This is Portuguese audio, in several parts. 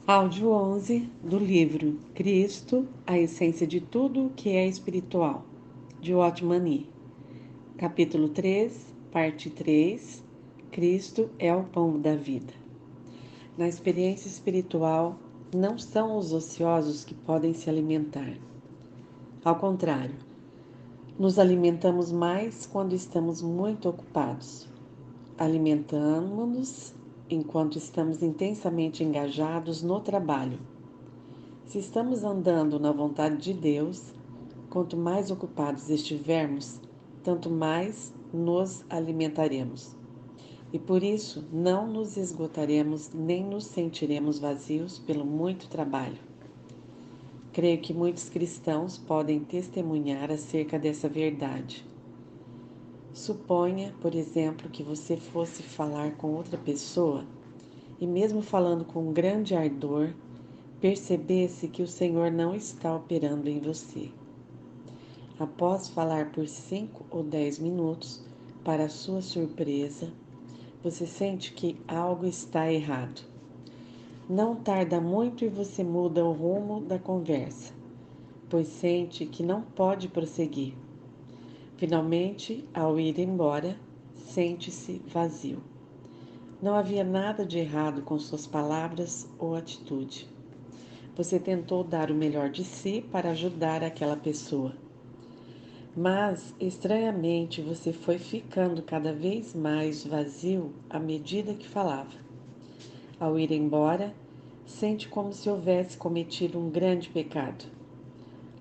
Áudio 11 do livro Cristo, a essência de tudo o que é espiritual, de Watchman Nee. Capítulo 3, parte 3. Cristo é o pão da vida. Na experiência espiritual, não são os ociosos que podem se alimentar. Ao contrário, nos alimentamos mais quando estamos muito ocupados. Alimentamos-nos enquanto estamos intensamente engajados no trabalho. Se estamos andando na vontade de Deus, quanto mais ocupados estivermos, tanto mais nos alimentaremos. E por isso não nos esgotaremos nem nos sentiremos vazios pelo muito trabalho. Creio que muitos cristãos podem testemunhar acerca dessa verdade. Suponha, por exemplo, que você fosse falar com outra pessoa e, mesmo falando com grande ardor, percebesse que o Senhor não está operando em você. Após falar por 5 ou 10 minutos, para sua surpresa, você sente que algo está errado. Não tarda muito e você muda o rumo da conversa, pois sente que não pode prosseguir. Finalmente, ao ir embora, sente-se vazio. Não havia nada de errado com suas palavras ou atitude. Você tentou dar o melhor de si para ajudar aquela pessoa. Mas, estranhamente, você foi ficando cada vez mais vazio à medida que falava. Ao ir embora, sente como se houvesse cometido um grande pecado.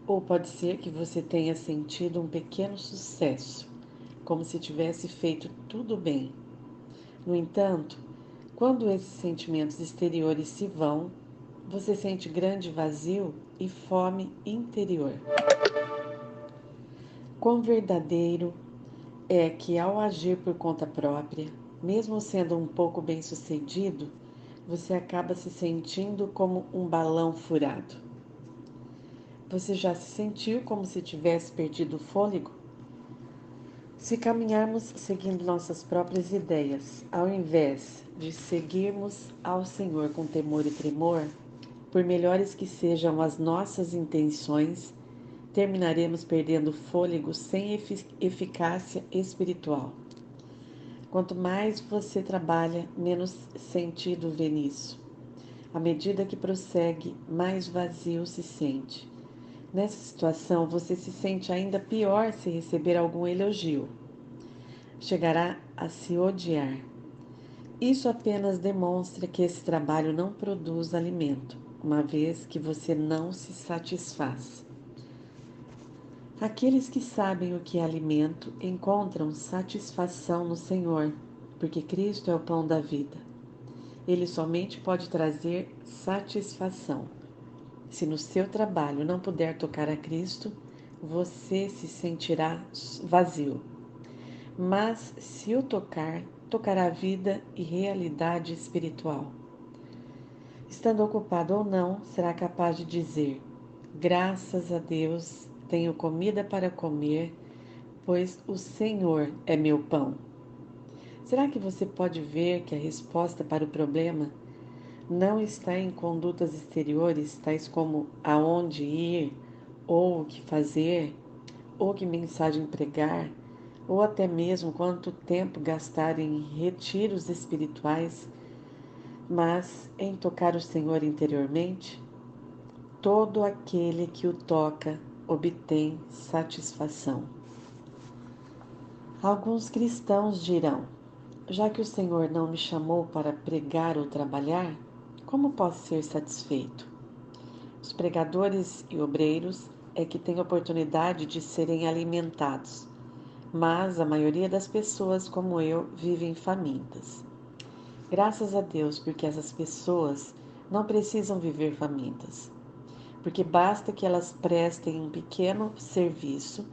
Ou pode ser que você tenha sentido um pequeno sucesso, como se tivesse feito tudo bem. No entanto, quando esses sentimentos exteriores se vão, você sente grande vazio e fome interior. Quão verdadeiro é que, ao agir por conta própria, mesmo sendo um pouco bem-sucedido, você acaba se sentindo como um balão furado. Você já se sentiu como se tivesse perdido o fôlego? Se caminharmos seguindo nossas próprias ideias, ao invés de seguirmos ao Senhor com temor e tremor, por melhores que sejam as nossas intenções, terminaremos perdendo fôlego sem eficácia espiritual. Quanto mais você trabalha, menos sentido vê nisso. À medida que prossegue, mais vazio se sente. Nessa situação, você se sente ainda pior se receber algum elogio. Chegará a se odiar. Isso apenas demonstra que esse trabalho não produz alimento, uma vez que você não se satisfaz. Aqueles que sabem o que é alimento encontram satisfação no Senhor, porque Cristo é o pão da vida. Ele somente pode trazer satisfação. Se no seu trabalho não puder tocar a Cristo, você se sentirá vazio. Mas se o tocar, tocará vida e realidade espiritual. Estando ocupado ou não, será capaz de dizer: graças a Deus, tenho comida para comer, pois o Senhor é meu pão. Será que você pode ver que a resposta para o problema não está em condutas exteriores, tais como aonde ir, ou o que fazer, ou que mensagem pregar, ou até mesmo quanto tempo gastar em retiros espirituais, mas em tocar o Senhor interiormente? Todo aquele que o toca obtém satisfação. Alguns cristãos dirão: já que o Senhor não me chamou para pregar ou trabalhar, como posso ser satisfeito? Os pregadores e obreiros é que têm oportunidade de serem alimentados, mas a maioria das pessoas, como eu, vivem famintas. Graças a Deus, porque essas pessoas não precisam viver famintas, porque basta que elas prestem um pequeno serviço,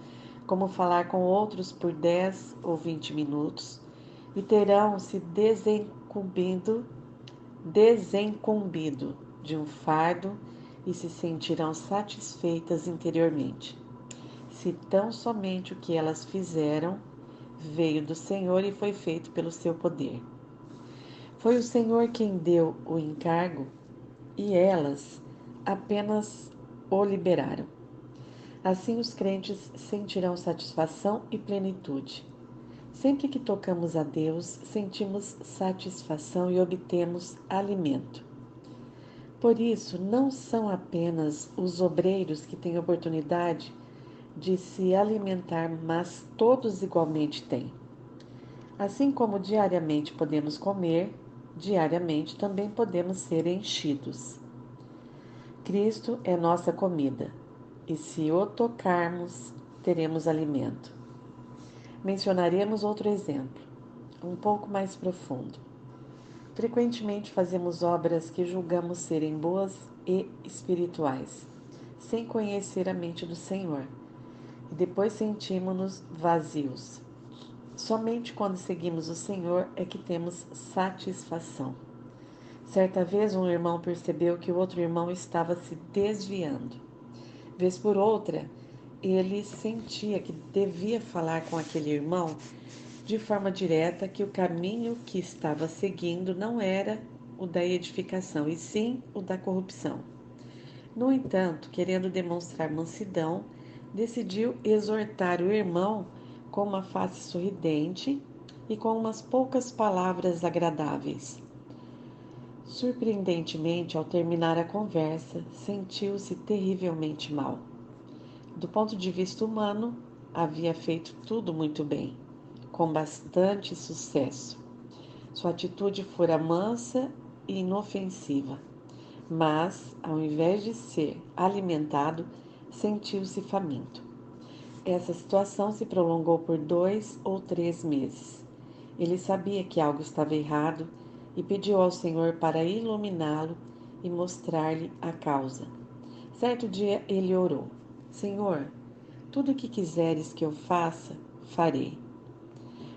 como falar com outros por 10 ou 20 minutos, e terão se desencumbido de um fardo e se sentirão satisfeitas interiormente. Se tão somente o que elas fizeram veio do Senhor e foi feito pelo seu poder. Foi o Senhor quem deu o encargo e elas apenas o liberaram. Assim, os crentes sentirão satisfação e plenitude. Sempre que tocamos a Deus, sentimos satisfação e obtemos alimento. Por isso, não são apenas os obreiros que têm oportunidade de se alimentar, mas todos igualmente têm. Assim como diariamente podemos comer, diariamente também podemos ser enchidos. Cristo é nossa comida, e se o tocarmos, teremos alimento. Mencionaremos outro exemplo, um pouco mais profundo. Frequentemente fazemos obras que julgamos serem boas e espirituais, sem conhecer a mente do Senhor, e depois sentimos-nos vazios. Somente quando seguimos o Senhor é que temos satisfação. Certa vez um irmão percebeu que o outro irmão estava se desviando. Vez por outra, ele sentia que devia falar com aquele irmão de forma direta que o caminho que estava seguindo não era o da edificação, e sim o da corrupção. No entanto, querendo demonstrar mansidão, decidiu exortar o irmão com uma face sorridente e com umas poucas palavras agradáveis. Surpreendentemente, ao terminar a conversa, sentiu-se terrivelmente mal. Do ponto de vista humano, havia feito tudo muito bem, com bastante sucesso. Sua atitude fora mansa e inofensiva, mas, ao invés de ser alimentado, sentiu-se faminto. Essa situação se prolongou por 2 ou 3 meses. Ele sabia que algo estava errado e pediu ao Senhor para iluminá-lo e mostrar-lhe a causa. Certo dia ele orou: Senhor, tudo o que quiseres que eu faça, farei.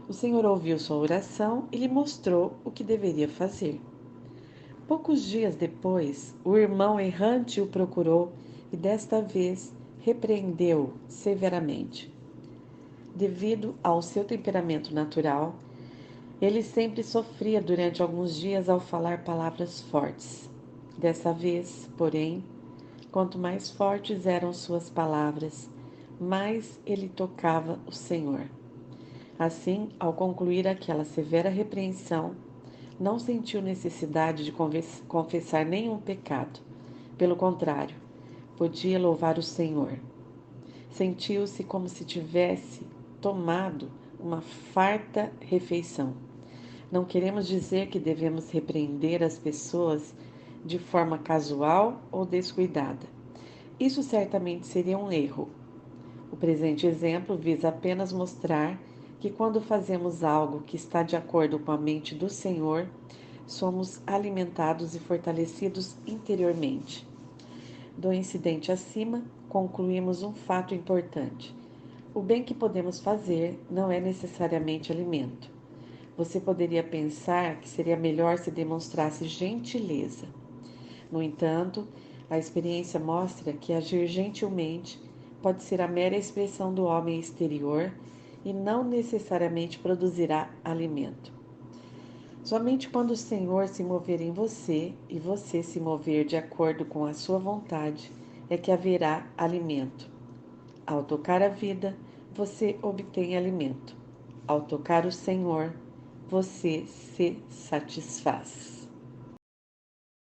O Senhor ouviu sua oração e lhe mostrou o que deveria fazer. Poucos dias depois, o irmão errante o procurou e desta vez repreendeu-o severamente. Devido ao seu temperamento natural, ele sempre sofria durante alguns dias ao falar palavras fortes. Dessa vez, porém, quanto mais fortes eram suas palavras, mais ele tocava o Senhor. Assim, ao concluir aquela severa repreensão, não sentiu necessidade de confessar nenhum pecado. Pelo contrário, podia louvar o Senhor. Sentiu-se como se tivesse tomado uma farta refeição. Não queremos dizer que devemos repreender as pessoas de forma casual ou descuidada. Isso certamente seria um erro. O presente exemplo visa apenas mostrar que quando fazemos algo que está de acordo com a mente do Senhor, somos alimentados e fortalecidos interiormente. Do incidente acima, concluímos um fato importante. O bem que podemos fazer não é necessariamente alimento. Você poderia pensar que seria melhor se demonstrasse gentileza. No entanto, a experiência mostra que agir gentilmente pode ser a mera expressão do homem exterior e não necessariamente produzirá alimento. Somente quando o Senhor se mover em você e você se mover de acordo com a sua vontade é que haverá alimento. Ao tocar a vida, você obtém alimento. Ao tocar o Senhor, você se satisfaz.